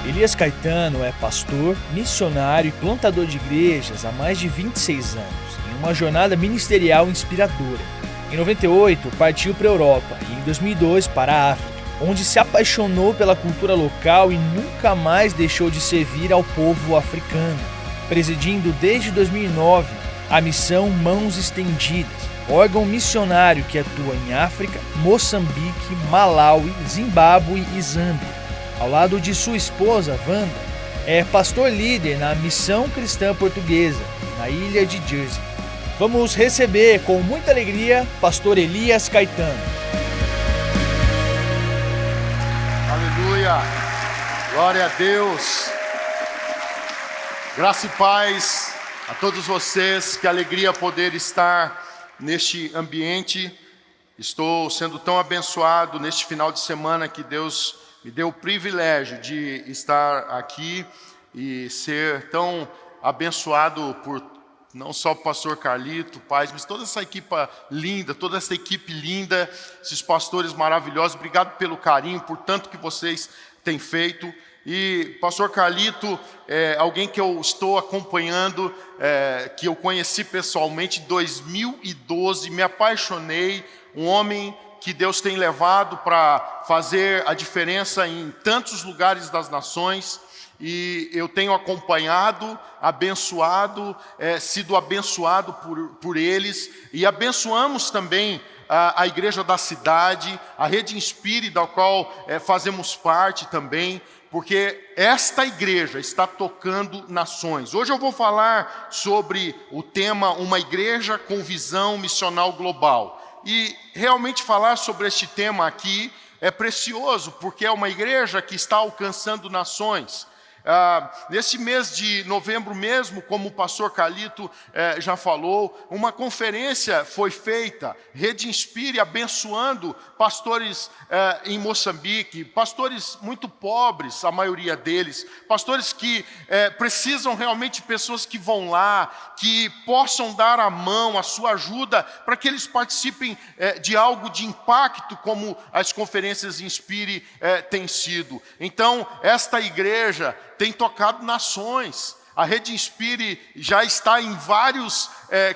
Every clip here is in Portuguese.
Elias Caetano é pastor, missionário e plantador de igrejas há mais de 26 anos, em uma jornada ministerial inspiradora. Em 98, partiu para a Europa e em 2002 para a África, onde se apaixonou pela cultura local e nunca mais deixou de servir ao povo africano, presidindo desde 2009 a missão Mãos Estendidas, órgão missionário que atua em África, Moçambique, Malawi, Zimbábue e Zâmbia. Ao lado de sua esposa, Wanda, é pastor líder na Missão Cristã Portuguesa, na ilha de Jersey. Vamos receber com muita alegria pastor Elias Caetano. Aleluia! Glória a Deus! Graça e paz a todos vocês, que alegria poder estar neste ambiente. Estou sendo tão abençoado neste final de semana que Deus me deu o privilégio de estar aqui e ser tão abençoado por não só o pastor Carlito, Paz, mas toda essa equipe linda, esses pastores maravilhosos. Obrigado pelo carinho, por tanto que vocês têm feito. E pastor Carlito é alguém que eu estou acompanhando, que eu conheci pessoalmente em 2012, me apaixonei, um homem que Deus tem levado para fazer a diferença em tantos lugares das nações, e eu tenho acompanhado, abençoado, sido abençoado por eles, e abençoamos também a igreja da cidade, a Rede Inspire, da qual fazemos parte também, porque esta igreja está tocando nações. Hoje eu vou falar sobre o tema Uma Igreja com Visão Missional Global. E realmente falar sobre este tema aqui é precioso, porque é uma igreja que está alcançando nações. Nesse mês de novembro mesmo, como o pastor Carlito já falou, uma conferência foi feita, Rede Inspire, abençoando pastores em Moçambique, pastores muito pobres, a maioria deles, pastores que precisam realmente de pessoas que vão lá, que possam dar a mão, a sua ajuda, para que eles participem de algo de impacto, como as conferências Inspire têm sido. Então, esta igreja tem tocado nações. A Rede Inspire já está em vários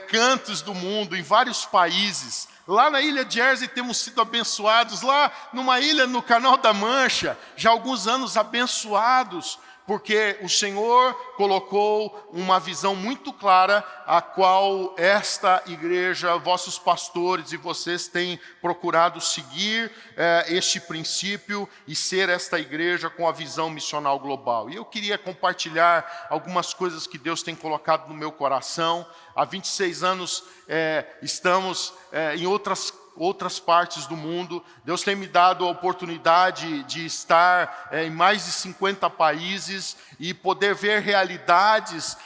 cantos do mundo, em vários países. Lá na ilha de Jersey temos sido abençoados, lá numa ilha no Canal da Mancha, já há alguns anos abençoados, porque o Senhor colocou uma visão muito clara, a qual esta igreja, vossos pastores e vocês têm procurado seguir este princípio e ser esta igreja com a visão missional global. E eu queria compartilhar algumas coisas que Deus tem colocado no meu coração. Há 26 anos estamos em outras partes do mundo. Deus tem me dado a oportunidade de estar em mais de 50 países e poder ver realidades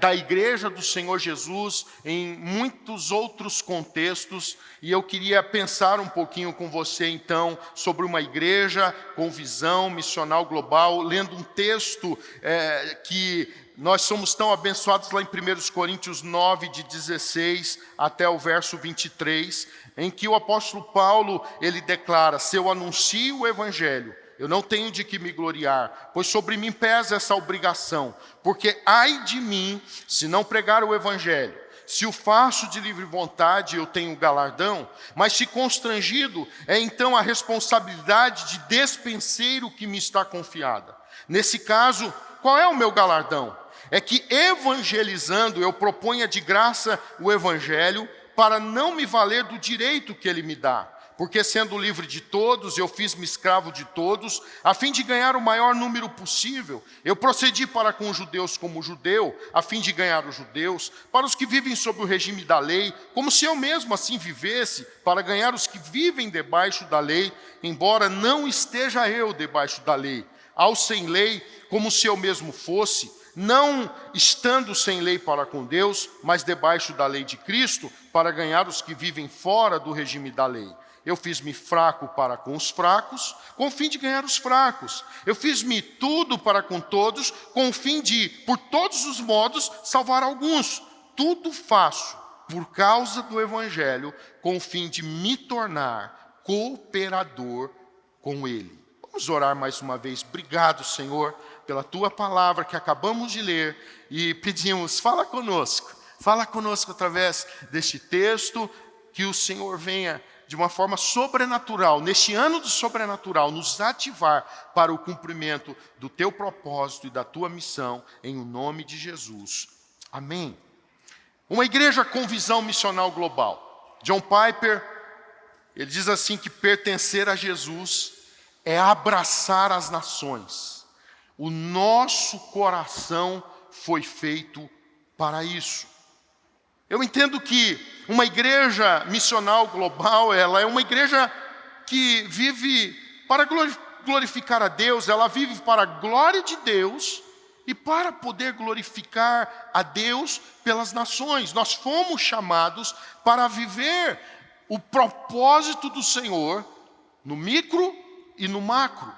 da igreja do Senhor Jesus em muitos outros contextos. E eu queria pensar um pouquinho com você então sobre uma igreja com visão missional global, lendo um texto que nós somos tão abençoados lá em 1 Coríntios 9, de 16 até o verso 23, em que o apóstolo Paulo, ele declara: se eu anuncio o evangelho, eu não tenho de que me gloriar, pois sobre mim pesa essa obrigação, porque ai de mim se não pregar o evangelho. Se o faço de livre vontade, eu tenho galardão, mas se constrangido, é então a responsabilidade de despenseiro que me está confiada. Nesse caso, qual é o meu galardão? É que evangelizando eu proponha de graça o evangelho, para não me valer do direito que ele me dá. Porque sendo livre de todos, eu fiz-me escravo de todos, a fim de ganhar o maior número possível. Eu procedi para com os judeus como judeu, a fim de ganhar os judeus, para os que vivem sob o regime da lei, como se eu mesmo assim vivesse, para ganhar os que vivem debaixo da lei, embora não esteja eu debaixo da lei. Ao sem lei, como se eu mesmo fosse, não estando sem lei para com Deus, mas debaixo da lei de Cristo, para ganhar os que vivem fora do regime da lei. Eu fiz-me fraco para com os fracos, com o fim de ganhar os fracos. Eu fiz-me tudo para com todos, com o fim de, por todos os modos, salvar alguns. Tudo faço por causa do evangelho, com o fim de me tornar cooperador com ele. Vamos orar mais uma vez. Obrigado, Senhor, pela tua palavra que acabamos de ler e pedimos, fala conosco através deste texto, que o Senhor venha de uma forma sobrenatural, neste ano do sobrenatural, nos ativar para o cumprimento do teu propósito e da tua missão, em o nome de Jesus. Amém. Uma igreja com visão missional global. John Piper, ele diz assim que pertencer a Jesus é abraçar as nações. O nosso coração foi feito para isso. Eu entendo que uma igreja missional global, ela é uma igreja que vive para glorificar a Deus, ela vive para a glória de Deus e para poder glorificar a Deus pelas nações. Nós fomos chamados para viver o propósito do Senhor no micro e no macro.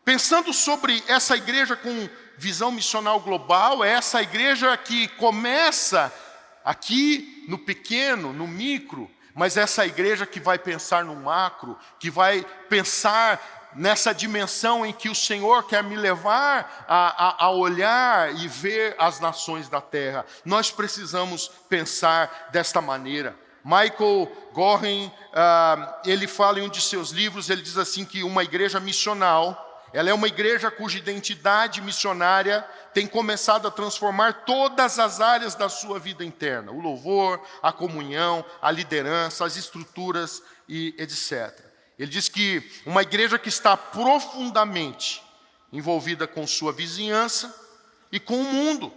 Pensando sobre essa igreja com visão missional global, é essa igreja que começa aqui no pequeno, no micro, mas essa igreja que vai pensar no macro, que vai pensar nessa dimensão em que o Senhor quer me levar a olhar e ver as nações da terra. Nós precisamos pensar desta maneira. Michael Goren, ele fala em um de seus livros, ele diz assim que uma igreja missional, ela é uma igreja cuja identidade missionária tem começado a transformar todas as áreas da sua vida interna. O louvor, a comunhão, a liderança, as estruturas e etc. Ele diz que uma igreja que está profundamente envolvida com sua vizinhança e com o mundo,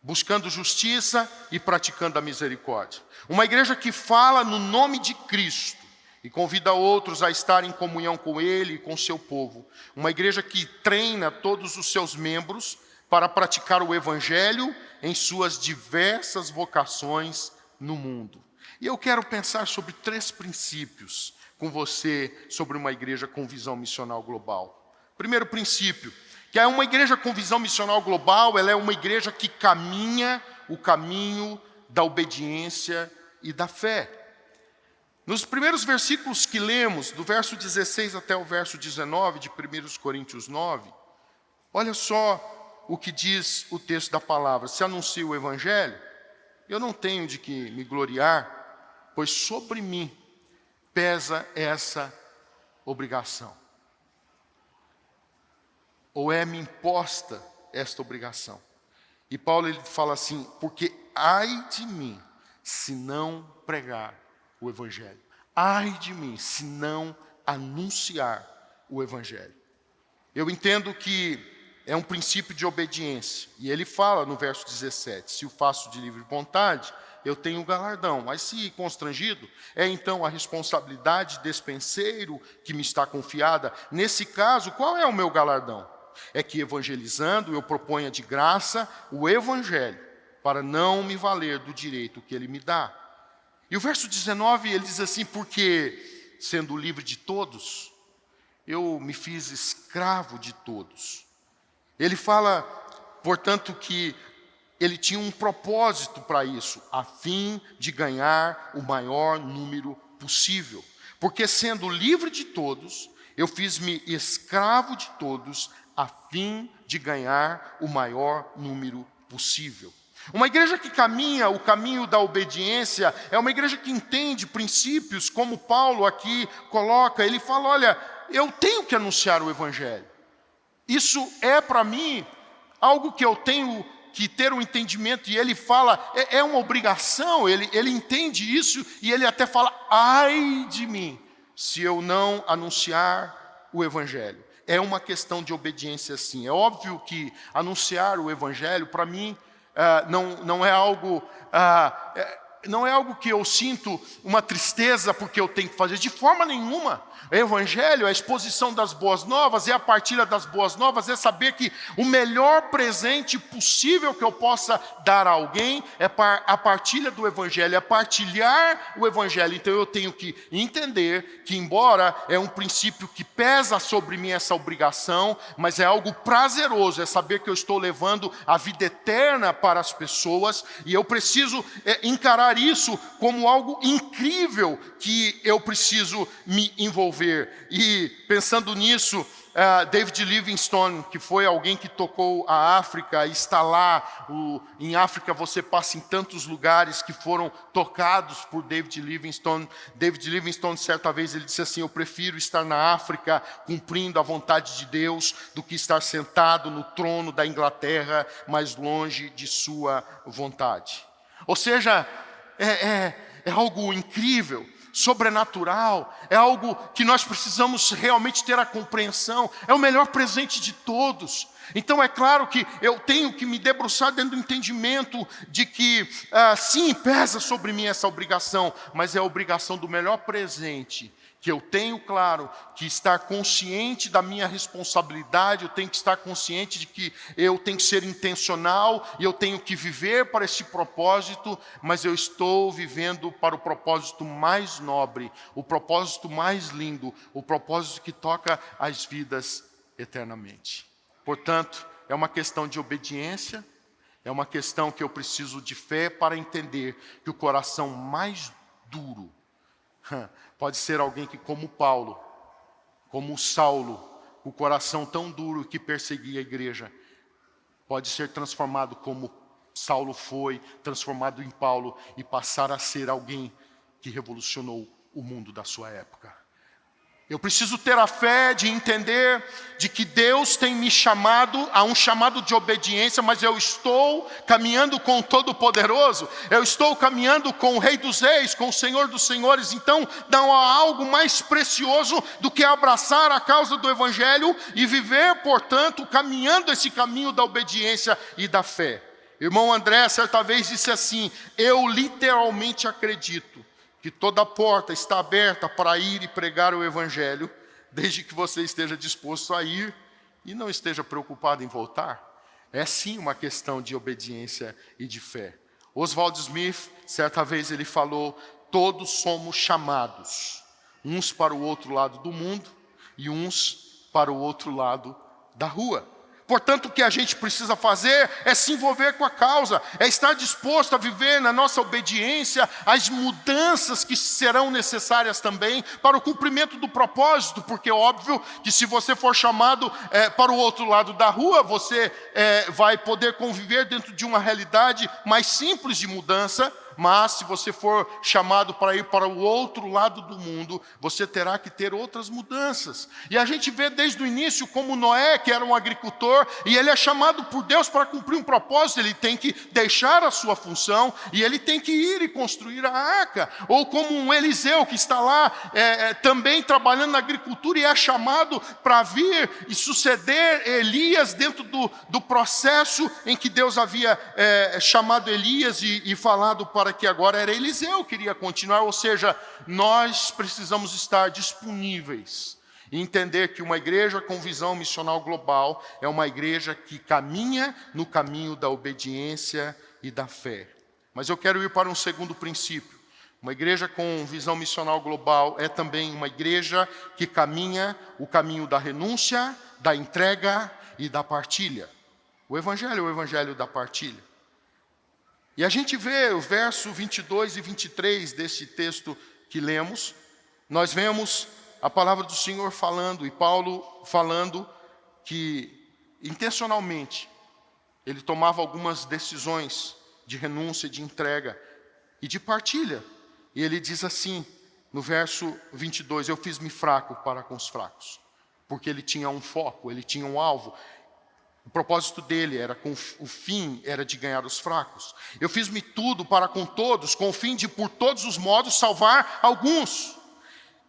buscando justiça e praticando a misericórdia. Uma igreja que fala no nome de Cristo e convida outros a estar em comunhão com Ele e com seu povo. Uma igreja que treina todos os seus membros para praticar o Evangelho em suas diversas vocações no mundo. E eu quero pensar sobre 3 princípios com você sobre uma igreja com visão missional global. Primeiro princípio, que é uma igreja com visão missional global, ela é uma igreja que caminha o caminho da obediência e da fé. Nos primeiros versículos que lemos, do verso 16 até o verso 19 de 1 Coríntios 9, olha só o que diz o texto da palavra. Se anuncia o Evangelho, eu não tenho de que me gloriar, pois sobre mim pesa essa obrigação. Ou é-me imposta esta obrigação. E Paulo ele fala assim, porque ai de mim se não pregar o Evangelho. Ai de mim se não anunciar o Evangelho. Eu entendo que é um princípio de obediência. E ele fala no verso 17, se o faço de livre vontade, eu tenho galardão. Mas se constrangido, é então a responsabilidade de despenseiro que me está confiada. Nesse caso, qual é o meu galardão? É que evangelizando eu proponha de graça o Evangelho, para não me valer do direito que ele me dá. E o verso 19, ele diz assim, porque sendo livre de todos, eu me fiz escravo de todos. Ele fala, portanto, que ele tinha um propósito para isso, a fim de ganhar o maior número possível. Porque sendo livre de todos, eu fiz-me escravo de todos, a fim de ganhar o maior número possível. Uma igreja que caminha o caminho da obediência é uma igreja que entende princípios, como Paulo aqui coloca. Ele fala, olha, eu tenho que anunciar o Evangelho. Isso é para mim algo que eu tenho que ter um entendimento, e ele fala, é uma obrigação, ele entende isso, e ele até fala, ai de mim, se eu não anunciar o Evangelho. É uma questão de obediência sim. É óbvio que anunciar o Evangelho, para mim, não é algo... não é algo que eu sinto uma tristeza porque eu tenho que fazer, de forma nenhuma. O Evangelho, a exposição das boas novas, é a partilha das boas novas, é saber que o melhor presente possível que eu possa dar a alguém é a partilha do Evangelho, é partilhar o Evangelho. Então eu tenho que entender que, embora é um princípio que pesa sobre mim essa obrigação, mas é algo prazeroso, é saber que eu estou levando a vida eterna para as pessoas, e eu preciso encarar isso como algo incrível que eu preciso me envolver. E pensando nisso, David Livingstone, que foi alguém que tocou a África, está lá. Em África você passa em tantos lugares que foram tocados por David Livingstone. David Livingstone, certa vez, ele disse assim: eu prefiro estar na África cumprindo a vontade de Deus do que estar sentado no trono da Inglaterra, mais longe de sua vontade. Ou seja, é algo incrível, sobrenatural, é algo que nós precisamos realmente ter a compreensão. É o melhor presente de todos. Então é claro que eu tenho que me debruçar dentro do entendimento de que sim, pesa sobre mim essa obrigação, mas é a obrigação do melhor presente, que eu tenho, claro, que estar consciente da minha responsabilidade, eu tenho que estar consciente de que eu tenho que ser intencional e eu tenho que viver para esse propósito, mas eu estou vivendo para o propósito mais nobre, o propósito mais lindo, o propósito que toca as vidas eternamente. Portanto, é uma questão de obediência, é uma questão que eu preciso de fé para entender que o coração mais duro pode ser alguém que, como Paulo, como Saulo, o coração tão duro que perseguia a igreja, pode ser transformado como Saulo foi, transformado em Paulo e passar a ser alguém que revolucionou o mundo da sua época. Eu preciso ter a fé de entender de que Deus tem me chamado a um chamado de obediência, mas eu estou caminhando com o Todo-Poderoso, eu estou caminhando com o Rei dos Reis, com o Senhor dos Senhores. Então não há algo mais precioso do que abraçar a causa do Evangelho e viver, portanto, caminhando esse caminho da obediência e da fé. Irmão André, certa vez disse assim: eu literalmente acredito que toda porta está aberta para ir e pregar o Evangelho, desde que você esteja disposto a ir e não esteja preocupado em voltar. É sim uma questão de obediência e de fé. Oswald Smith, certa vez ele falou: todos somos chamados, uns para o outro lado do mundo e uns para o outro lado da rua. Portanto, o que a gente precisa fazer é se envolver com a causa, é estar disposto a viver na nossa obediência as mudanças que serão necessárias também para o cumprimento do propósito, porque é óbvio que se você for chamado para o outro lado da rua, você vai poder conviver dentro de uma realidade mais simples de mudança. Mas se você for chamado para ir para o outro lado do mundo, você terá que ter outras mudanças. E a gente vê desde o início como Noé, que era um agricultor, e ele é chamado por Deus para cumprir um propósito. Ele tem que deixar a sua função e ele tem que ir e construir a arca. Ou como um Eliseu que está lá também trabalhando na agricultura e é chamado para vir e suceder Elias dentro do processo em que Deus havia chamado Elias e falado para que agora era Eliseu que iria continuar. Ou seja, nós precisamos estar disponíveis e entender que uma igreja com visão missional global é uma igreja que caminha no caminho da obediência e da fé. Mas eu quero ir para um segundo princípio. Uma igreja com visão missional global é também uma igreja que caminha o caminho da renúncia, da entrega e da partilha. O Evangelho é o Evangelho da partilha. E a gente vê o verso 22 e 23 desse texto que lemos. Nós vemos a palavra do Senhor falando, e Paulo falando que intencionalmente ele tomava algumas decisões de renúncia, de entrega e de partilha. E ele diz assim, no verso 22, eu fiz-me fraco para com os fracos. Porque ele tinha um foco, ele tinha um alvo. O propósito dele era o fim era de ganhar os fracos. Eu fiz-me tudo para com todos, com o fim de por todos os modos salvar alguns.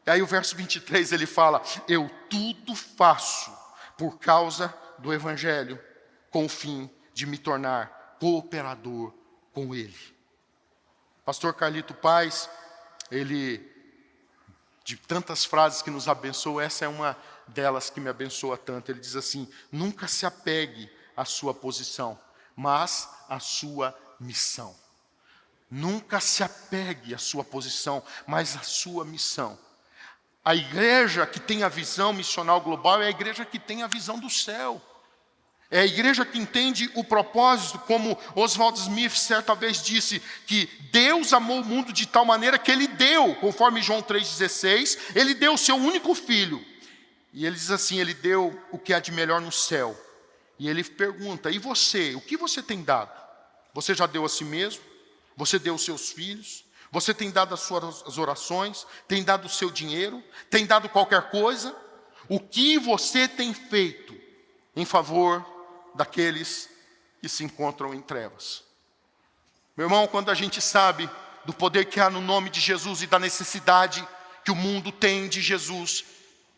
E aí o verso 23 ele fala, eu tudo faço por causa do Evangelho, com o fim de me tornar cooperador com ele. Pastor Carlito Paz, ele, de tantas frases que nos abençoou, essa é uma delas que me abençoa tanto. Ele diz assim, nunca se apegue à sua posição, mas à sua missão. Nunca se apegue à sua posição, mas à sua missão. A igreja que tem a visão missional global é a igreja que tem a visão do céu. É a igreja que entende o propósito, como Oswald Smith certa vez disse, que Deus amou o mundo de tal maneira que Ele deu, conforme João 3,16, Ele deu o seu único filho. E ele diz assim, ele deu o que há de melhor no céu. E ele pergunta, e você, o que você tem dado? Você já deu a si mesmo? Você deu os seus filhos? Você tem dado as suas orações? Tem dado o seu dinheiro? Tem dado qualquer coisa? O que você tem feito em favor daqueles que se encontram em trevas? Meu irmão, quando a gente sabe do poder que há no nome de Jesus e da necessidade que o mundo tem de Jesus,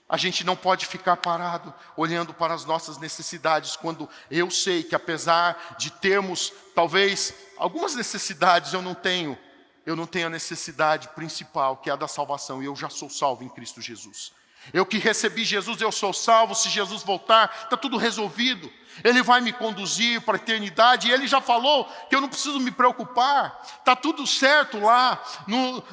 a gente não pode ficar parado olhando para as nossas necessidades, quando eu sei que apesar de termos talvez algumas necessidades, eu não tenho a necessidade principal, que é a da salvação, e eu já sou salvo em Cristo Jesus. Eu que recebi Jesus, eu sou salvo. Se Jesus voltar, está tudo resolvido. Ele vai me conduzir para a eternidade. E Ele já falou que eu não preciso me preocupar. Está tudo certo lá.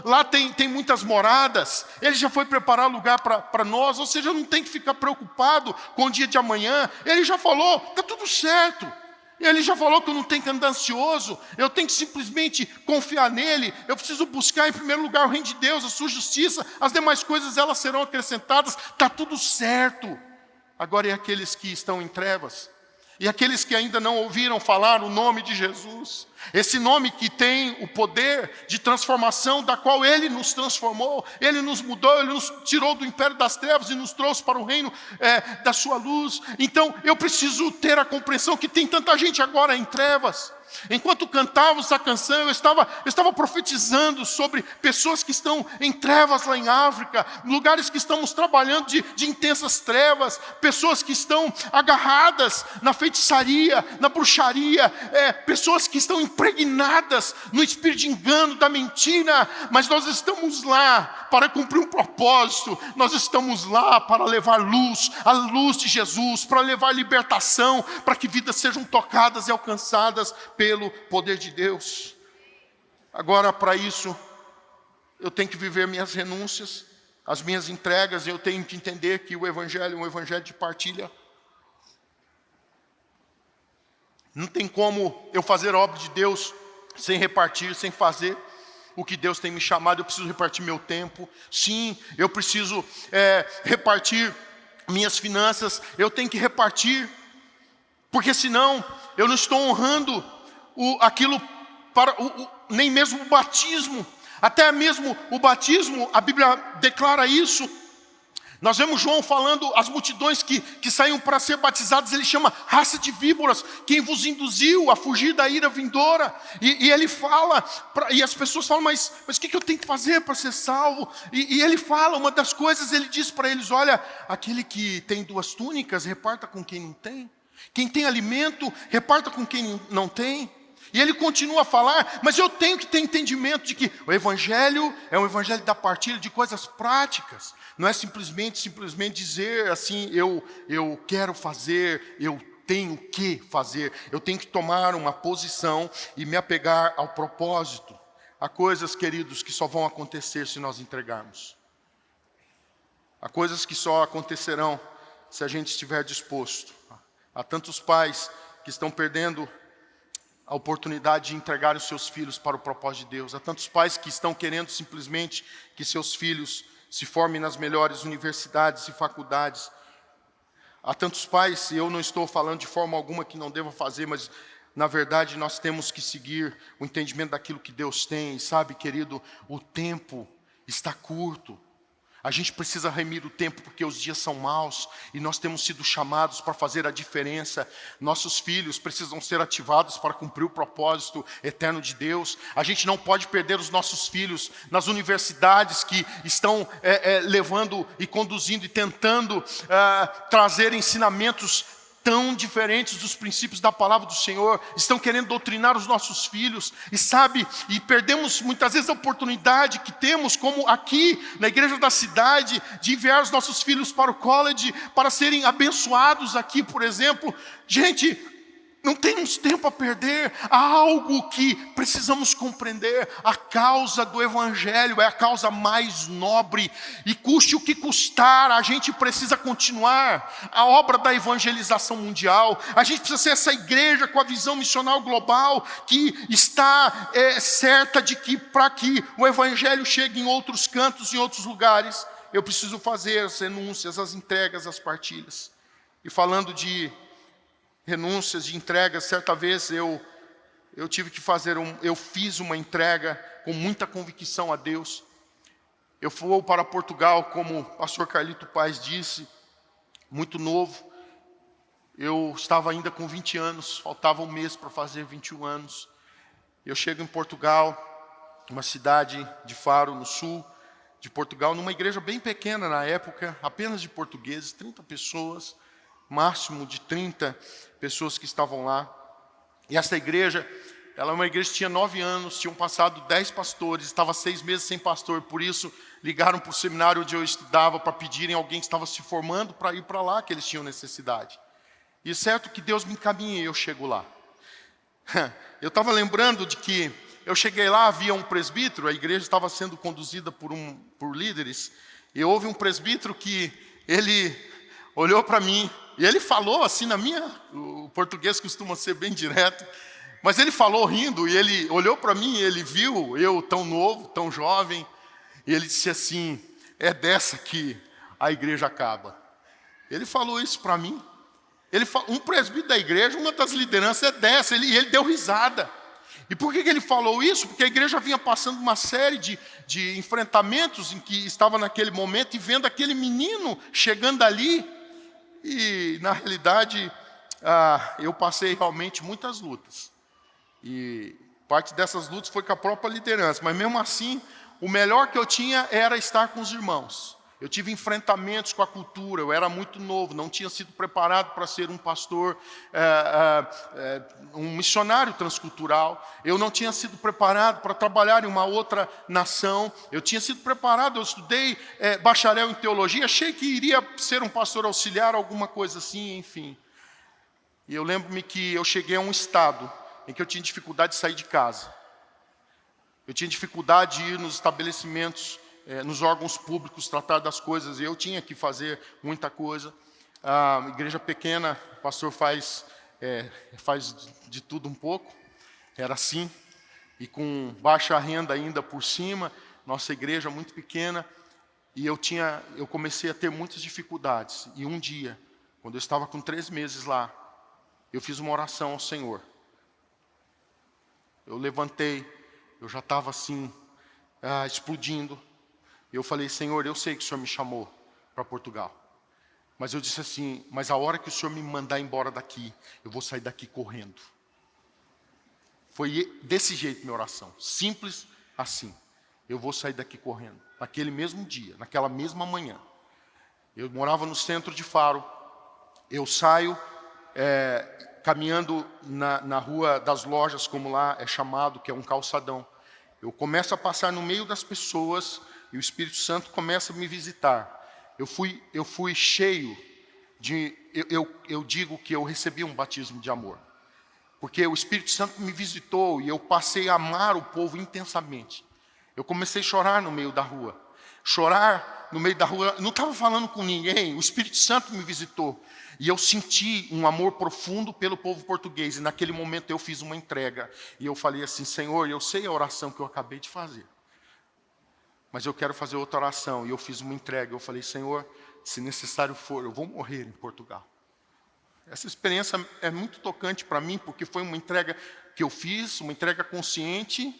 Lá tem muitas moradas. Ele já foi preparar lugar para nós. Ou seja, eu não tenho que ficar preocupado com o dia de amanhã. Ele já falou, está tudo certo. Ele já falou que eu não tenho que andar ansioso, eu tenho que simplesmente confiar nele. Eu preciso buscar em primeiro lugar o reino de Deus, a sua justiça, as demais coisas elas serão acrescentadas, está tudo certo. Agora é aqueles que estão em trevas, e aqueles que ainda não ouviram falar o nome de Jesus, esse nome que tem o poder de transformação, da qual Ele nos transformou, Ele nos mudou, Ele nos tirou do império das trevas e nos trouxe para o reino da sua luz. Então eu preciso ter a compreensão que tem tanta gente agora em trevas. Enquanto cantávamos a canção, eu estava profetizando sobre pessoas que estão em trevas lá em África, lugares que estamos trabalhando de intensas trevas, pessoas que estão agarradas na feitiçaria, na bruxaria, pessoas que estão impregnadas no espírito de engano, da mentira, mas nós estamos lá para cumprir um propósito, nós estamos lá para levar luz, a luz de Jesus, para levar libertação, para que vidas sejam tocadas e alcançadas pelo poder de Deus. Agora, para isso, eu tenho que viver minhas renúncias, as minhas entregas. Eu tenho que entender que o Evangelho é um Evangelho de partilha. Não tem como eu fazer a obra de Deus sem repartir, sem fazer o que Deus tem me chamado. Eu preciso repartir meu tempo. Sim, eu preciso repartir minhas finanças. Eu tenho que repartir, porque senão eu não estou honrando aquilo para nem mesmo o batismo. Até mesmo o batismo, a Bíblia declara isso. Nós vemos João falando, as multidões que saíam para ser batizadas, ele chama raça de víboras, quem vos induziu a fugir da ira vindoura. E ele fala, e as pessoas falam, mas o que eu tenho que fazer para ser salvo? E ele fala, uma das coisas, ele diz para eles, olha, aquele que tem 2 túnicas, reparta com quem não tem. Quem tem alimento, reparta com quem não tem. E ele continua a falar, mas eu tenho que ter entendimento de que o Evangelho é um Evangelho da partilha de coisas práticas. Não é simplesmente dizer assim, eu quero fazer, eu tenho que fazer. Eu tenho que tomar uma posição e me apegar ao propósito. Há coisas, queridos, que só vão acontecer se nós entregarmos. Há coisas que só acontecerão se a gente estiver disposto. Há tantos pais que estão perdendo a oportunidade de entregar os seus filhos para o propósito de Deus. Há tantos pais que estão querendo simplesmente que seus filhos se formem nas melhores universidades e faculdades. Há tantos pais, e eu não estou falando de forma alguma que não deva fazer, mas na verdade nós temos que seguir o entendimento daquilo que Deus tem. E sabe, querido, o tempo está curto. A gente precisa remir o tempo porque os dias são maus e nós temos sido chamados para fazer a diferença. Nossos filhos precisam ser ativados para cumprir o propósito eterno de Deus. A gente não pode perder os nossos filhos nas universidades que estão levando e conduzindo e tentando trazer ensinamentos tão diferentes dos princípios da palavra do Senhor, estão querendo doutrinar os nossos filhos, e perdemos muitas vezes a oportunidade que temos, como aqui na igreja da cidade, de enviar os nossos filhos para o college, para serem abençoados aqui, por exemplo. Gente, não temos tempo a perder. Há algo que precisamos compreender. A causa do Evangelho é a causa mais nobre. E custe o que custar, a gente precisa continuar a obra da evangelização mundial. A gente precisa ser essa igreja com a visão missional global, que está certa de que para que o Evangelho chegue em outros cantos, em outros lugares, eu preciso fazer as renúncias, as entregas, as partilhas. E falando de renúncias, de entregas, certa vez eu tive que eu fiz uma entrega com muita convicção a Deus. Eu fui para Portugal, como o pastor Carlito Paz disse, muito novo. Eu estava ainda com 20 anos, faltava um mês para fazer 21 anos. Eu chego em Portugal, uma cidade de Faro, no sul de Portugal, numa igreja bem pequena na época, apenas de portugueses, 30 pessoas, máximo de 30 pessoas que estavam lá. E essa igreja, ela é uma igreja que tinha 9 anos, tinham passado 10 pastores, estava 6 meses sem pastor, por isso ligaram para o seminário onde eu estudava para pedirem alguém que estava se formando para ir para lá, que eles tinham necessidade. E é certo que Deus me encaminha e eu chego lá. Eu estava lembrando de que eu cheguei lá, havia um presbítero, a igreja estava sendo conduzida por líderes, e houve um presbítero que ele olhou para mim, e ele falou assim o português costuma ser bem direto, mas ele falou rindo, e ele olhou para mim, e ele viu eu tão novo, tão jovem, e ele disse assim, é dessa que a igreja acaba. Ele falou isso para mim. Um presbítero da igreja, uma das lideranças é dessa, e ele deu risada. E por que ele falou isso? Porque a igreja vinha passando uma série de enfrentamentos em que estava naquele momento, e vendo aquele menino chegando ali, e na realidade eu passei realmente muitas lutas. E parte dessas lutas foi com a própria liderança, mas mesmo assim, o melhor que eu tinha era estar com os irmãos. Eu tive enfrentamentos com a cultura, eu era muito novo, não tinha sido preparado para ser um pastor, um missionário transcultural. Eu não tinha sido preparado para trabalhar em uma outra nação. Eu tinha sido preparado, eu estudei bacharel em teologia, achei que iria ser um pastor auxiliar, alguma coisa assim, enfim. E eu lembro-me que eu cheguei a um estado em que eu tinha dificuldade de sair de casa. Eu tinha dificuldade de ir nos estabelecimentos, nos órgãos públicos, tratar das coisas, e eu tinha que fazer muita coisa. A igreja pequena, o pastor faz de tudo um pouco, era assim, e com baixa renda ainda por cima, nossa igreja muito pequena, e eu comecei a ter muitas dificuldades. E um dia, quando eu estava com 3 meses lá, eu fiz uma oração ao Senhor. Eu levantei, eu já estava assim, explodindo. Eu falei, Senhor, eu sei que o Senhor me chamou para Portugal. Mas eu disse assim, mas a hora que o Senhor me mandar embora daqui, eu vou sair daqui correndo. Foi desse jeito minha oração, simples assim. Eu vou sair daqui correndo. Naquele mesmo dia, naquela mesma manhã. Eu morava no centro de Faro. Eu saio caminhando na rua das lojas, como lá é chamado, que é um calçadão. Eu começo a passar no meio das pessoas, e o Espírito Santo começa a me visitar. Eu fui cheio de... Eu digo que eu recebi um batismo de amor. Porque o Espírito Santo me visitou e eu passei a amar o povo intensamente. Eu comecei a chorar no meio da rua. Chorar no meio da rua, não estava falando com ninguém, o Espírito Santo me visitou. E eu senti um amor profundo pelo povo português. E naquele momento eu fiz uma entrega. E eu falei assim, Senhor, eu sei a oração que eu acabei de fazer. Mas eu quero fazer outra oração. E eu fiz uma entrega. Eu falei, Senhor, se necessário for, eu vou morrer em Portugal. Essa experiência é muito tocante para mim, porque foi uma entrega que eu fiz, uma entrega consciente,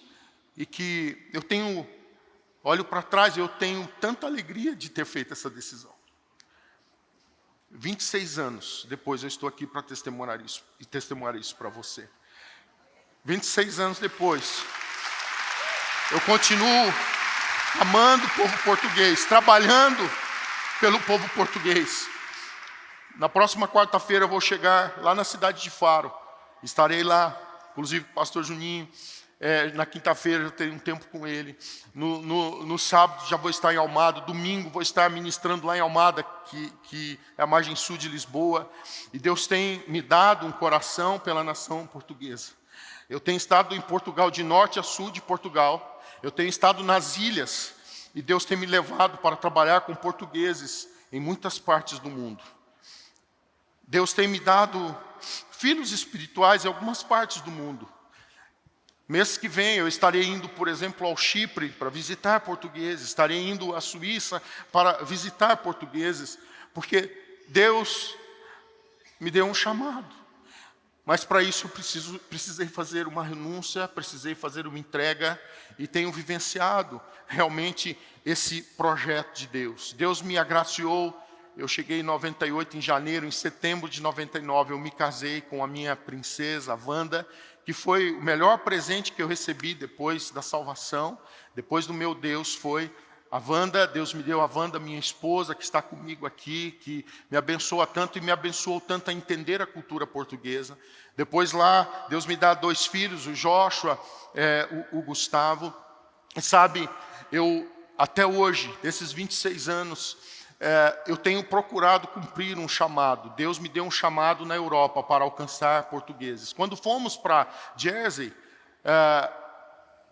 e que eu olho para trás e eu tenho tanta alegria de ter feito essa decisão. 26 anos depois eu estou aqui para testemunhar isso para você. 26 anos depois, eu continuo amando o povo português, trabalhando pelo povo português. Na próxima quarta-feira eu vou chegar lá na cidade de Faro. Estarei lá, inclusive com o pastor Juninho. Na quinta-feira eu tenho um tempo com ele. No sábado já vou estar em Almada. Domingo vou estar ministrando lá em Almada, que é a margem sul de Lisboa. E Deus tem me dado um coração pela nação portuguesa. Eu tenho estado em Portugal, de norte a sul de Portugal. Eu tenho estado nas ilhas. E Deus tem me levado para trabalhar com portugueses em muitas partes do mundo. Deus tem me dado filhos espirituais em algumas partes do mundo. Mês que vem eu estarei indo, por exemplo, ao Chipre para visitar portugueses, estarei indo à Suíça para visitar portugueses, porque Deus me deu um chamado. Mas para isso eu precisei fazer uma renúncia, precisei fazer uma entrega e tenho vivenciado realmente esse projeto de Deus. Deus me agraciou, eu cheguei em 98, em janeiro, em setembro de 99, eu me casei com a minha princesa, a Wanda, que foi o melhor presente que eu recebi depois da salvação, depois do meu Deus, foi a Wanda. Deus me deu a Wanda, minha esposa, que está comigo aqui, que me abençoa tanto e me abençoou tanto a entender a cultura portuguesa. Depois lá, Deus me dá 2 filhos, o Joshua, o Gustavo. E sabe, eu até hoje, desses 26 anos, eu tenho procurado cumprir um chamado. Deus me deu um chamado na Europa para alcançar portugueses. Quando fomos para Jersey,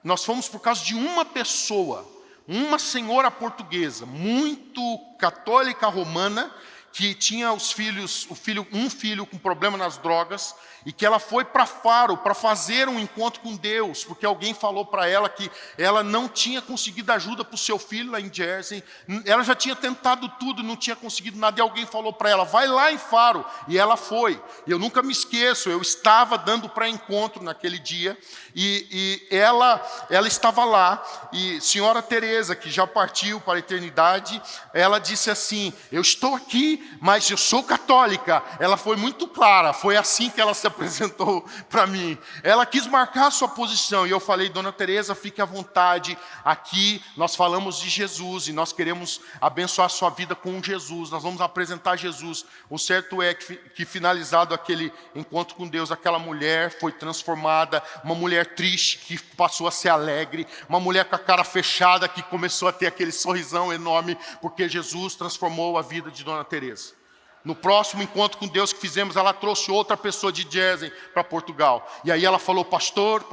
nós fomos por causa de uma pessoa, uma senhora portuguesa, muito católica romana, que tinha um filho com problema nas drogas, e que ela foi para Faro para fazer um encontro com Deus, porque alguém falou para ela que ela não tinha conseguido ajuda para o seu filho lá em Jersey. Ela já tinha tentado tudo, não tinha conseguido nada, e alguém falou para ela, vai lá em Faro, e ela foi. E eu nunca me esqueço, eu estava dando pré-encontro naquele dia, e ela estava lá, e senhora Teresa, que já partiu para a eternidade, ela disse assim, eu estou aqui, mas eu sou católica. Ela foi muito clara, foi assim que ela se apresentou para mim. Ela quis marcar a sua posição, e eu falei, dona Teresa, fique à vontade, aqui nós falamos de Jesus, e nós queremos abençoar a sua vida com Jesus, nós vamos apresentar Jesus. O certo é que finalizado aquele encontro com Deus, aquela mulher foi transformada, uma mulher triste que passou a ser alegre, uma mulher com a cara fechada que começou a ter aquele sorrisão enorme, porque Jesus transformou a vida de dona Teresa. No próximo encontro com Deus que fizemos, ela trouxe outra pessoa de Jersey para Portugal. E aí ela falou, pastor,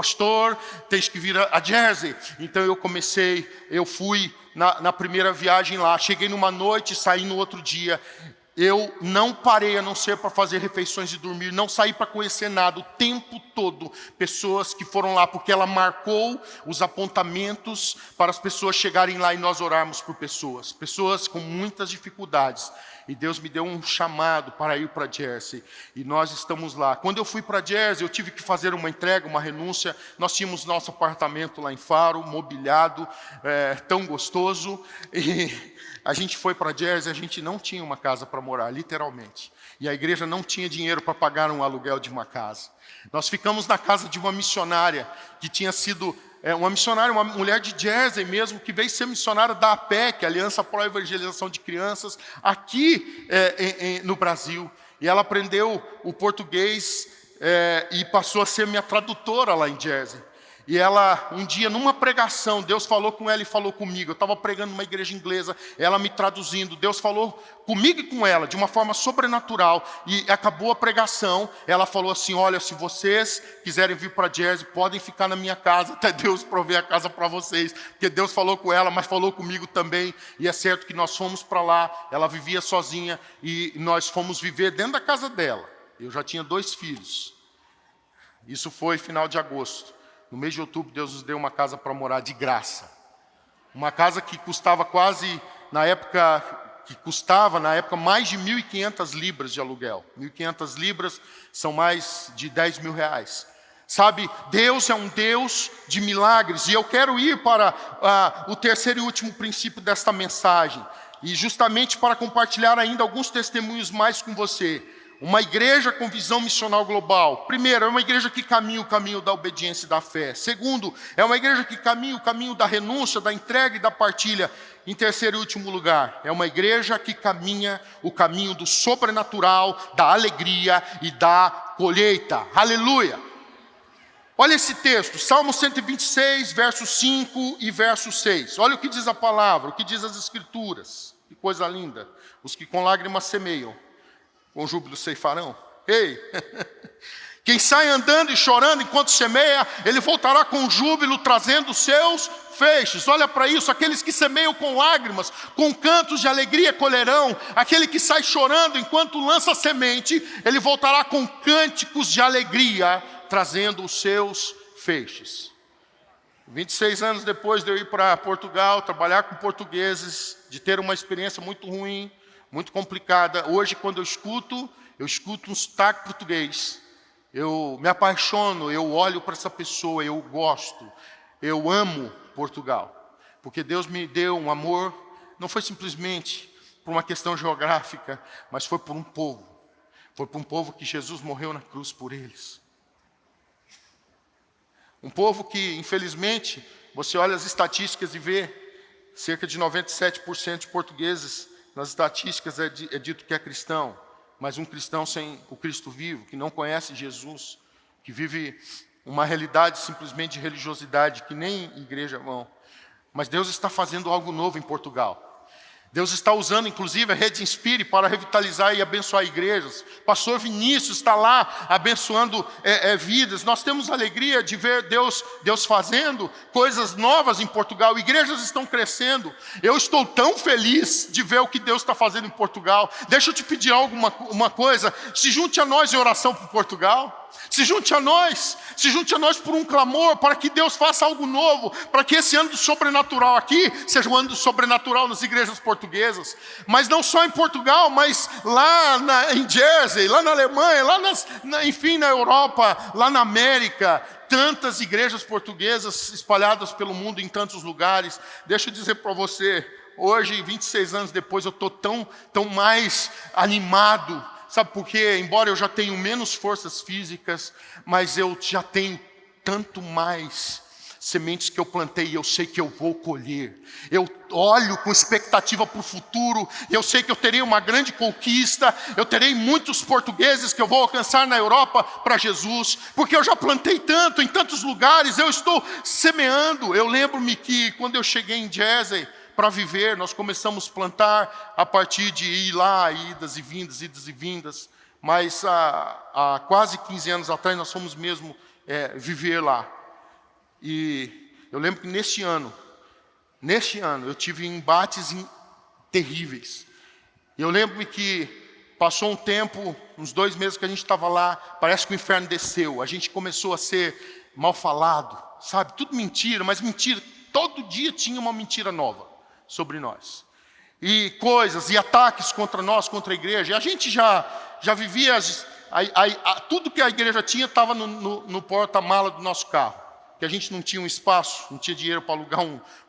tens que vir a Jersey. Então eu fui na primeira viagem lá. Cheguei numa noite, saí no outro dia. Eu não parei a não ser para fazer refeições e dormir, não saí para conhecer nada, o tempo todo, pessoas que foram lá, porque ela marcou os apontamentos para as pessoas chegarem lá e nós orarmos por pessoas com muitas dificuldades. E Deus me deu um chamado para ir para Jersey, e nós estamos lá. Quando eu fui para Jersey, eu tive que fazer uma entrega, uma renúncia. Nós tínhamos nosso apartamento lá em Faro, mobiliado, tão gostoso, e a gente foi para Jersey, a gente não tinha uma casa para morar, literalmente. E a igreja não tinha dinheiro para pagar um aluguel de uma casa. Nós ficamos na casa de uma missionária, que tinha sido uma missionária, uma mulher de Jersey mesmo, que veio ser missionária da APEC, Aliança Pro Evangelização de Crianças, aqui no Brasil. E ela aprendeu o português e passou a ser minha tradutora lá em Jersey. E ela, um dia, numa pregação, Deus falou com ela e falou comigo. Eu estava pregando numa igreja inglesa, ela me traduzindo. Deus falou comigo e com ela, de uma forma sobrenatural. E acabou a pregação, ela falou assim, olha, se vocês quiserem vir para Jersey, podem ficar na minha casa, até Deus prover a casa para vocês. Porque Deus falou com ela, mas falou comigo também. E é certo que nós fomos para lá, ela vivia sozinha, e nós fomos viver dentro da casa dela. Eu já tinha 2 filhos. Isso foi final de agosto. No mês de outubro, Deus nos deu uma casa para morar de graça. Uma casa que custava na época, mais de 1.500 libras de aluguel. 1.500 libras são mais de 10 mil reais. Sabe, Deus é um Deus de milagres. E eu quero ir para o terceiro e último princípio desta mensagem. E justamente para compartilhar ainda alguns testemunhos mais com você. Uma igreja com visão missional global. Primeiro, é uma igreja que caminha o caminho da obediência e da fé. Segundo, é uma igreja que caminha o caminho da renúncia, da entrega e da partilha. Em terceiro e último lugar, é uma igreja que caminha o caminho do sobrenatural, da alegria e da colheita. Aleluia! Olha esse texto, Salmo 126, verso 5 e verso 6. Olha o que diz a palavra, o que diz as escrituras. Que coisa linda. Os que com lágrimas semeiam, com júbilo ceifarão. Ei, quem sai andando e chorando enquanto semeia, ele voltará com júbilo trazendo os seus feixes. Olha para isso, aqueles que semeiam com lágrimas, com cantos de alegria colherão. Aquele que sai chorando enquanto lança semente, ele voltará com cânticos de alegria trazendo os seus feixes. 26 anos depois de eu ir para Portugal, trabalhar com portugueses, de ter uma experiência muito ruim, muito complicada. Hoje, quando eu escuto um sotaque português. Eu me apaixono, eu olho para essa pessoa, eu gosto, eu amo Portugal. Porque Deus me deu um amor, não foi simplesmente por uma questão geográfica, mas foi por um povo. Foi por um povo que Jesus morreu na cruz por eles. Um povo que, infelizmente, você olha as estatísticas e vê, cerca de 97% de portugueses, nas estatísticas é dito que é cristão, mas um cristão sem o Cristo vivo, que não conhece Jesus, que vive uma realidade simplesmente de religiosidade, que nem igreja vão. Mas Deus está fazendo algo novo em Portugal. Deus está usando, inclusive, a Rede Inspire para revitalizar e abençoar igrejas. Pastor Vinícius está lá abençoando vidas. Nós temos alegria de ver Deus fazendo coisas novas em Portugal. Igrejas estão crescendo. Eu estou tão feliz de ver o que Deus está fazendo em Portugal. Deixa eu te pedir uma coisa. Se junte a nós em oração por Portugal. Se junte a nós por um clamor, para que Deus faça algo novo, para que esse ano do sobrenatural aqui seja um ano do sobrenatural nas igrejas portuguesas, mas não só em Portugal, mas lá em Jersey, lá na Alemanha, enfim, na Europa, lá na América, tantas igrejas portuguesas espalhadas pelo mundo em tantos lugares. Deixa eu dizer para você, hoje, 26 anos depois, eu estou tão mais animado. Sabe por quê? Embora eu já tenha menos forças físicas, mas eu já tenho tanto mais sementes que eu plantei e eu sei que eu vou colher. Eu olho com expectativa para o futuro, eu sei que eu terei uma grande conquista, eu terei muitos portugueses que eu vou alcançar na Europa para Jesus, porque eu já plantei tanto em tantos lugares, eu estou semeando. Eu lembro-me que quando eu cheguei em Jersey, para viver, nós começamos a plantar a partir de ir lá, idas e vindas, mas há quase 15 anos atrás nós fomos mesmo viver lá. E eu lembro que neste ano eu tive embates terríveis. Eu lembro-me que passou um tempo, uns 2 meses que a gente estava lá, parece que o inferno desceu, a gente começou a ser mal falado, sabe? Tudo mentira, mas mentira, todo dia tinha uma mentira nova sobre nós, e coisas, e ataques contra nós, contra a igreja. E a gente já vivia, tudo que a igreja tinha estava no porta-mala do nosso carro, que a gente não tinha um espaço, não tinha dinheiro para alugar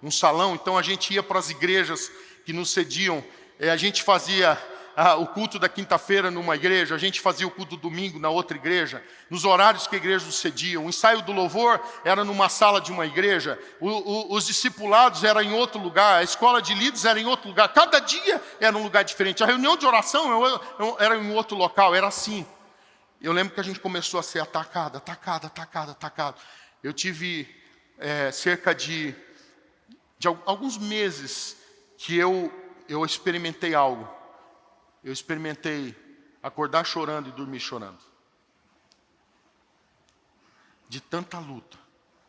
um salão, então a gente ia para as igrejas que nos cediam. A gente fazia o culto da quinta-feira numa igreja, a gente fazia o culto do domingo na outra igreja, nos horários que a igreja nos cedia. O ensaio do louvor era numa sala de uma igreja, os discipulados eram em outro lugar, a escola de líderes era em outro lugar, cada dia era um lugar diferente, a reunião de oração era em outro local, era assim. Eu lembro que a gente começou a ser atacado. Eu tive cerca de alguns meses que eu experimentei algo. Eu experimentei acordar chorando e dormir chorando. De tanta luta.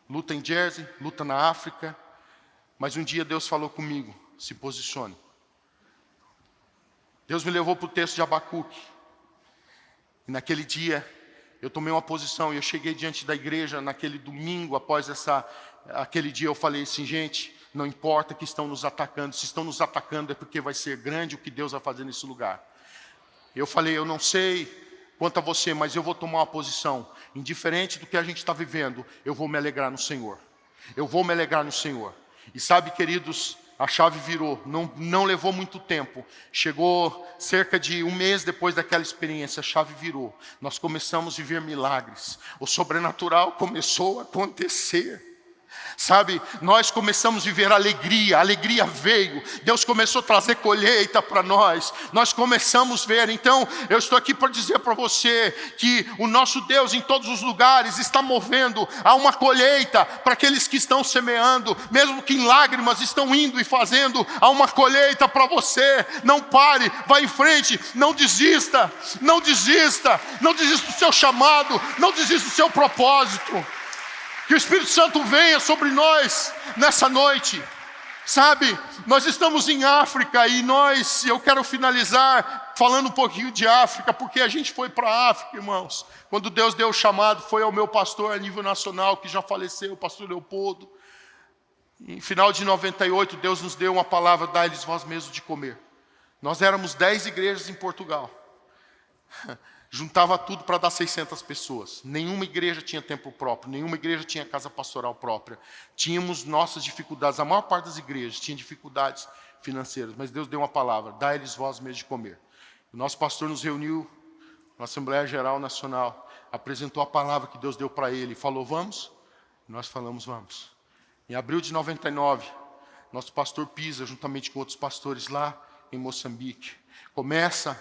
Luta em Jersey, luta na África. Mas um dia Deus falou comigo, se posicione. Deus me levou para o texto de Abacuque. E naquele dia eu tomei uma posição e eu cheguei diante da igreja naquele domingo, após aquele dia eu falei assim, gente, não importa que estão nos atacando, se estão nos atacando é porque vai ser grande o que Deus vai fazer nesse lugar. Eu falei, eu não sei quanto a você, mas eu vou tomar uma posição. Indiferente do que a gente está vivendo, eu vou me alegrar no Senhor. Eu vou me alegrar no Senhor. E sabe, queridos, a chave virou, não levou muito tempo. Chegou cerca de 1 mês depois daquela experiência, a chave virou. Nós começamos a viver milagres. O sobrenatural começou a acontecer. Sabe, nós começamos a viver alegria, a alegria veio, Deus começou a trazer colheita para nós começamos a ver. Então, eu estou aqui para dizer para você que o nosso Deus em todos os lugares está movendo a uma colheita para aqueles que estão semeando, mesmo que em lágrimas estão indo e fazendo, há uma colheita para você. Não pare, vá em frente, não desista do seu chamado, não desista do seu propósito. Que o Espírito Santo venha sobre nós nessa noite. Sabe, nós estamos em África e eu quero finalizar falando um pouquinho de África, porque a gente foi para a África, irmãos. Quando Deus deu o chamado, foi ao meu pastor a nível nacional, que já faleceu, o pastor Leopoldo. Em final de 98, Deus nos deu uma palavra: dai-lhes vós mesmos de comer. Nós éramos 10 igrejas em Portugal. Juntava tudo para dar 600 pessoas. Nenhuma igreja tinha templo próprio, nenhuma igreja tinha casa pastoral própria. Tínhamos nossas dificuldades, a maior parte das igrejas tinha dificuldades financeiras, mas Deus deu uma palavra: dai-lhes vós mesmos de comer. O nosso pastor nos reuniu na Assembleia Geral Nacional, apresentou a palavra que Deus deu para ele, falou: vamos? E nós falamos: vamos. Em abril de 99, nosso pastor Pisa, juntamente com outros pastores lá em Moçambique, começa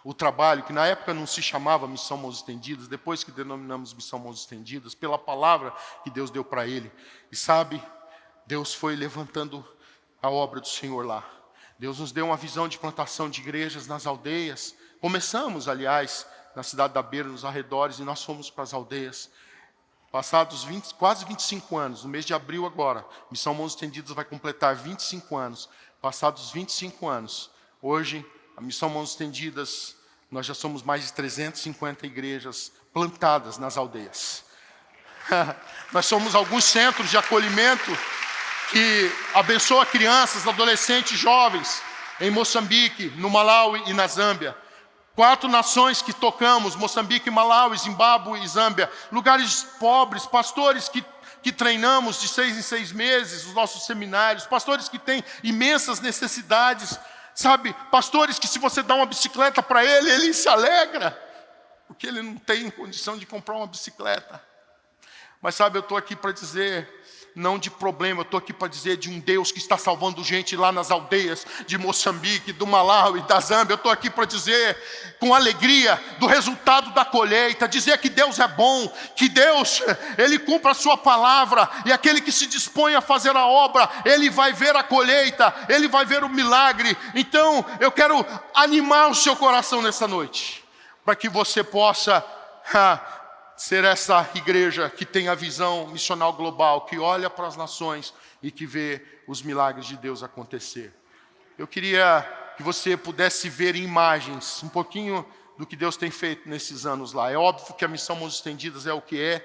o trabalho, que na época não se chamava Missão Mãos Estendidas, depois que denominamos Missão Mãos Estendidas, pela palavra que Deus deu para ele. E sabe, Deus foi levantando a obra do Senhor lá. Deus nos deu uma visão de plantação de igrejas nas aldeias. Começamos, aliás, na cidade da Beira, nos arredores, e nós fomos para as aldeias. Passados quase 25 anos, no mês de abril agora, Missão Mãos Estendidas vai completar 25 anos. Passados 25 anos, hoje, a Missão Mãos Estendidas, nós já somos mais de 350 igrejas plantadas nas aldeias. Nós somos alguns centros de acolhimento que abençoa crianças, adolescentes, jovens, em Moçambique, no Malawi e na Zâmbia. 4 nações que tocamos: Moçambique, Malawi, Zimbábue e Zâmbia. Lugares pobres, pastores que treinamos de 6 em 6 meses, os nossos seminários, pastores que têm imensas necessidades, sabe, pastores que se você dá uma bicicleta para ele, ele se alegra, porque ele não tem condição de comprar uma bicicleta. Mas sabe, eu estou aqui para dizer, não de problema, eu estou aqui para dizer de um Deus que está salvando gente lá nas aldeias de Moçambique, do Malawi, da Zâmbia. Eu estou aqui para dizer, com alegria, do resultado da colheita, dizer que Deus é bom, que Deus, Ele cumpre a sua palavra, e aquele que se dispõe a fazer a obra, ele vai ver a colheita, ele vai ver o milagre. Então, eu quero animar o seu coração nessa noite, para que você possa ser essa igreja que tem a visão missional global, que olha para as nações e que vê os milagres de Deus acontecer. Eu queria que você pudesse ver em imagens um pouquinho do que Deus tem feito nesses anos lá. É óbvio que a Missão Mãos Estendidas é o que é,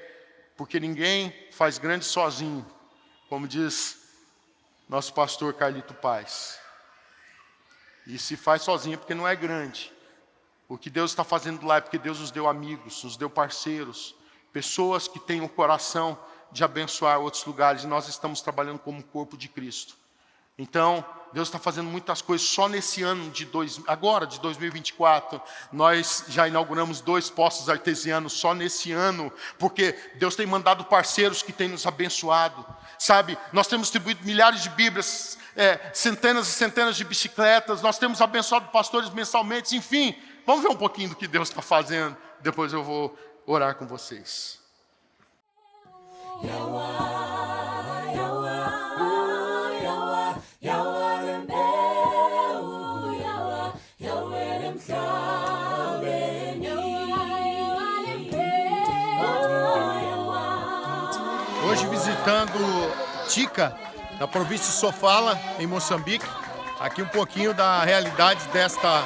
porque ninguém faz grande sozinho, como diz nosso pastor Carlito Paz. E se faz sozinho é porque não é grande. O que Deus está fazendo lá é porque Deus nos deu amigos, nos deu parceiros, pessoas que têm o coração de abençoar outros lugares, e nós estamos trabalhando como corpo de Cristo. Então, Deus está fazendo muitas coisas. Só nesse ano de 2024, nós já inauguramos 2 poços artesianos, só nesse ano, porque Deus tem mandado parceiros que têm nos abençoado. Sabe, nós temos distribuído milhares de Bíblias, centenas e centenas de bicicletas, nós temos abençoado pastores mensalmente, enfim. Vamos ver um pouquinho do que Deus está fazendo, depois eu vou orar com vocês. Hoje visitando Tica, na província de Sofala, em Moçambique. Aqui um pouquinho da realidade desta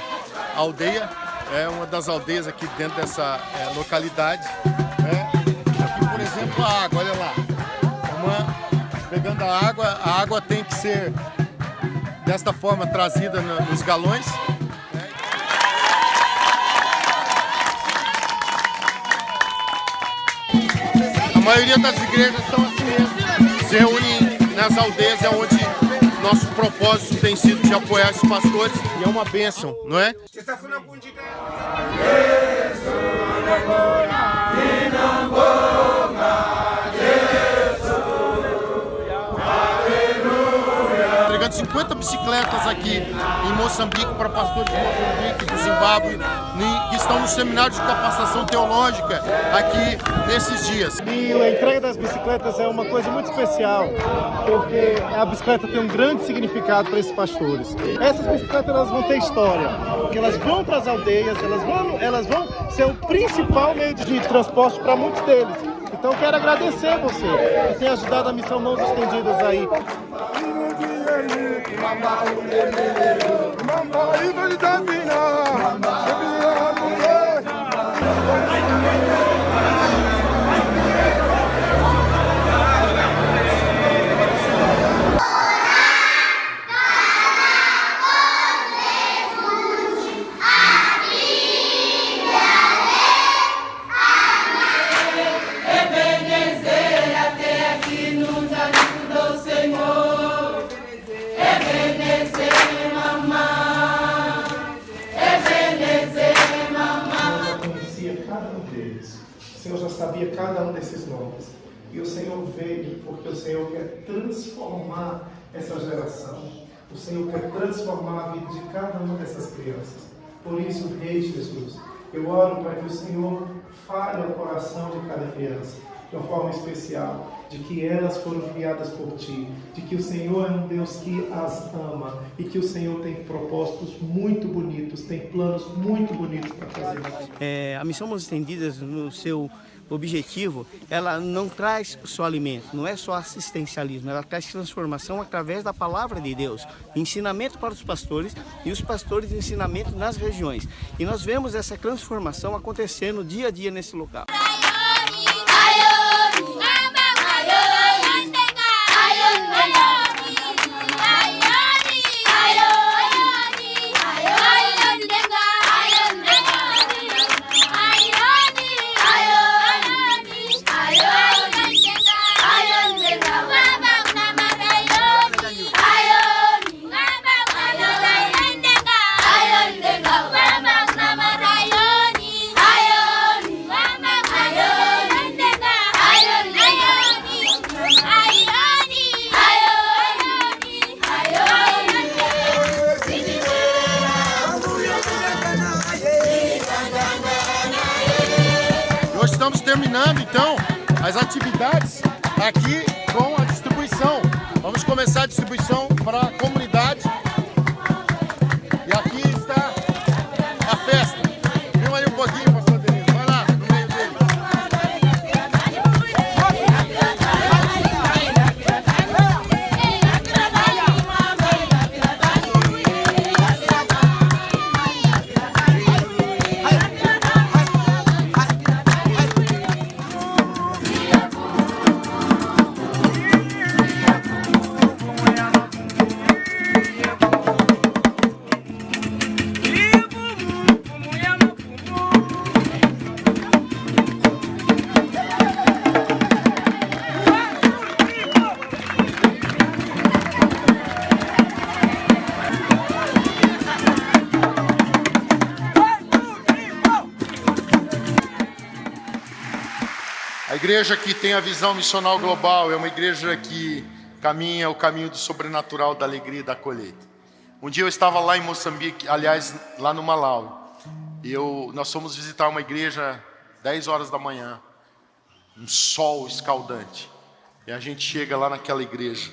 aldeia. É uma das aldeias aqui dentro dessa localidade. Aqui, por exemplo, a água, olha lá. Pegando a água tem que ser desta forma trazida nos galões. A maioria das igrejas são assim mesmo. Se reúnem nas aldeias, é onde nosso propósito tem sido de apoiar esses pastores, e é uma bênção, não é? Entregando 50 bicicletas aqui em Moçambique para pastores de Moçambique, do Zimbábue, que estão no seminário de capacitação teológica aqui nesses dias. E a entrega das bicicletas é uma coisa muito especial, porque a bicicleta tem um grande significado para esses pastores. Essas bicicletas elas vão ter história, porque elas vão para as aldeias, elas vão ser o principal meio de transporte para muitos deles. Então eu quero agradecer você, que tem ajudado a Missão Mãos Estendidas aí. deles. O Senhor já sabia cada um desses nomes. E o Senhor veio porque o Senhor quer transformar essa geração. O Senhor quer transformar a vida de cada uma dessas crianças. Por isso, Rei Jesus, eu oro para que o Senhor fale ao coração de cada criança, de uma forma especial, de que elas foram criadas por Ti, de que o Senhor é um Deus que as ama e que o Senhor tem propósitos muito bonitos, tem planos muito bonitos para fazer. A Missão Mãos Estendidas, no seu objetivo, ela não traz só alimento, não é só assistencialismo, ela traz transformação através da palavra de Deus, ensinamento para os pastores e os pastores ensinamento nas regiões. E nós vemos essa transformação acontecendo dia a dia nesse local. Estamos terminando então as atividades aqui com a distribuição. Vamos começar a distribuição para a comunidade. E aqui está a festa. Filma aí um pouquinho, pastor Denise. Vai lá, no meio dele. A igreja que tem a visão missional global é uma igreja que caminha o caminho do sobrenatural, da alegria e da colheita. Um dia eu estava lá em Moçambique, aliás, lá no Malawi, e nós fomos visitar uma igreja 10 horas da manhã, um sol escaldante, e a gente chega lá naquela igreja,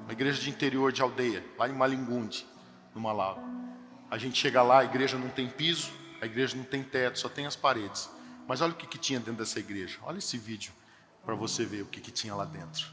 uma igreja de interior de aldeia, lá em Malingundi, no Malawi. A gente chega lá, a igreja não tem piso, a igreja não tem teto, só tem as paredes. Mas olha o que tinha dentro dessa igreja. Olha esse vídeo para você ver o que tinha lá dentro.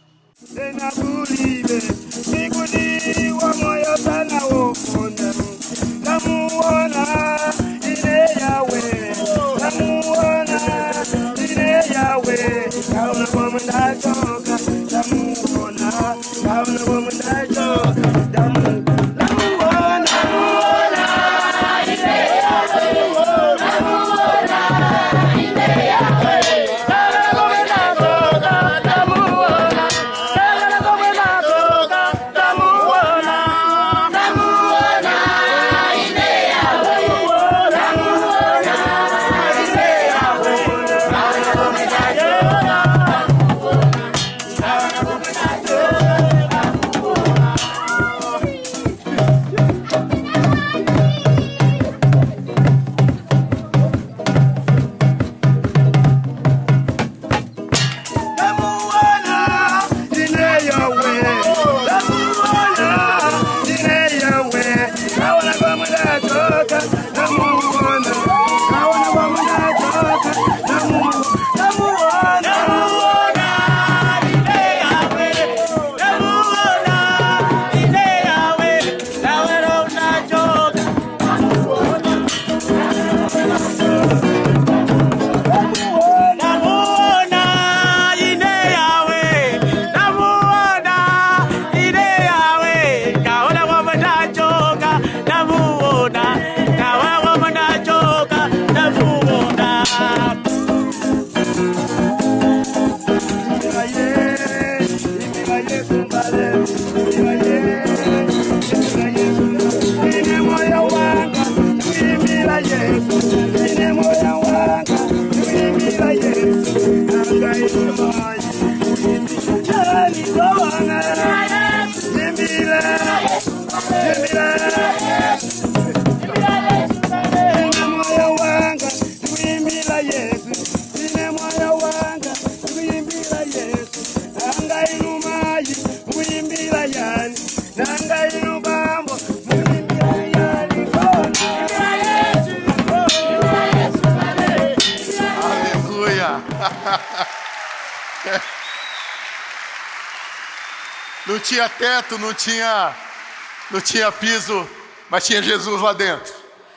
Não tinha teto, não tinha piso, mas tinha Jesus lá dentro.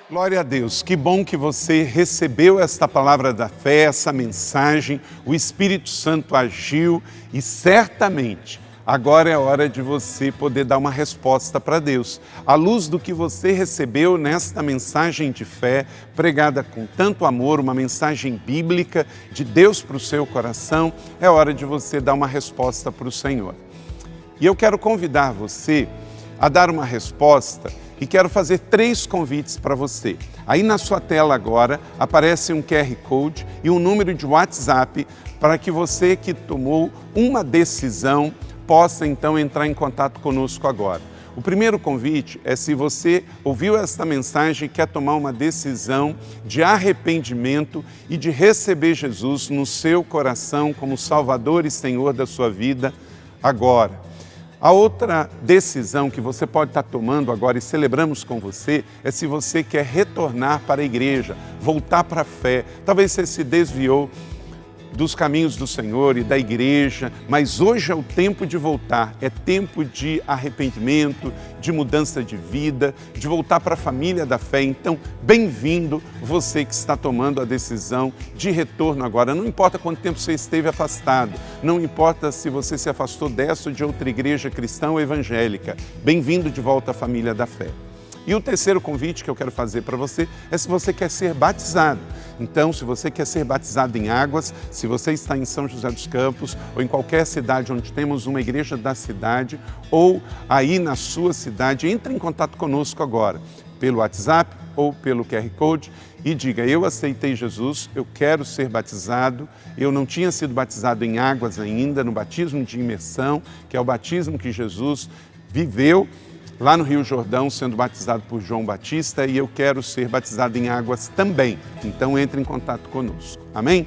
Glória a Deus, que bom que você recebeu esta palavra da fé, essa mensagem, o Espírito Santo agiu e certamente agora é hora de você poder dar uma resposta para Deus. À luz do que você recebeu nesta mensagem de fé, pregada com tanto amor, uma mensagem bíblica de Deus para o seu coração, é hora de você dar uma resposta para o Senhor. E eu quero convidar você a dar uma resposta e quero fazer 3 convites para você. Aí na sua tela agora aparece um QR Code e um número de WhatsApp para que você que tomou uma decisão possa então entrar em contato conosco agora. O primeiro convite é se você ouviu esta mensagem e quer tomar uma decisão de arrependimento e de receber Jesus no seu coração como Salvador e Senhor da sua vida agora. A outra decisão que você pode estar tomando agora e celebramos com você é se você quer retornar para a igreja, voltar para a fé. Talvez você se desviou dos caminhos do Senhor e da igreja, mas hoje é o tempo de voltar, é tempo de arrependimento, de mudança de vida, de voltar para a família da fé. Então, bem-vindo você que está tomando a decisão de retorno agora. Não importa quanto tempo você esteve afastado, não importa se você se afastou dessa ou de outra igreja cristã ou evangélica, bem-vindo de volta à família da fé. E o terceiro convite que eu quero fazer para você é se você quer ser batizado. Então, se você quer ser batizado em águas, se você está em São José dos Campos ou em qualquer cidade onde temos uma igreja da cidade ou aí na sua cidade, entre em contato conosco agora, pelo WhatsApp ou pelo QR Code e diga: eu aceitei Jesus, eu quero ser batizado, eu não tinha sido batizado em águas ainda, no batismo de imersão, que é o batismo que Jesus viveu lá no Rio Jordão, sendo batizado por João Batista, e eu quero ser batizado em águas também. Então, entre em contato conosco. Amém?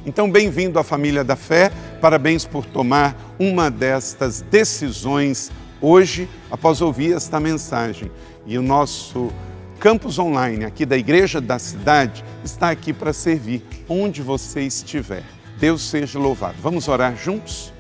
Então, bem-vindo à família da fé. Parabéns por tomar uma destas decisões hoje, após ouvir esta mensagem. E o nosso campus online aqui da Igreja da Cidade está aqui para servir onde você estiver. Deus seja louvado. Vamos orar juntos?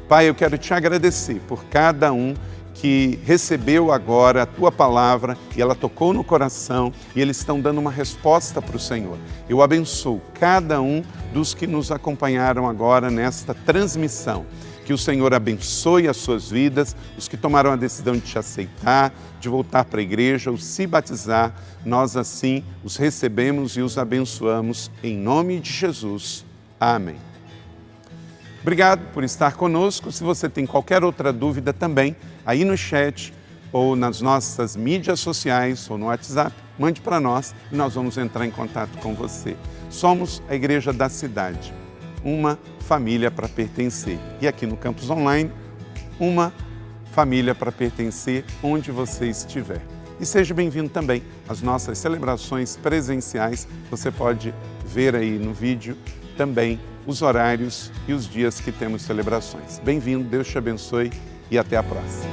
Pai, eu quero te agradecer por cada um que recebeu agora a Tua palavra e ela tocou no coração e eles estão dando uma resposta para o Senhor. Eu abençoo cada um dos que nos acompanharam agora nesta transmissão. Que o Senhor abençoe as suas vidas, os que tomaram a decisão de te aceitar, de voltar para a igreja ou se batizar, nós assim os recebemos e os abençoamos em nome de Jesus. Amém. Obrigado por estar conosco. Se você tem qualquer outra dúvida também, aí no chat ou nas nossas mídias sociais ou no WhatsApp, mande para nós e nós vamos entrar em contato com você. Somos a Igreja da Cidade, uma família para pertencer. E aqui no Campus Online, uma família para pertencer onde você estiver. E seja bem-vindo também às nossas celebrações presenciais. Você pode ver aí no vídeo também os horários e os dias que temos celebrações. Bem-vindo, Deus te abençoe e até a próxima.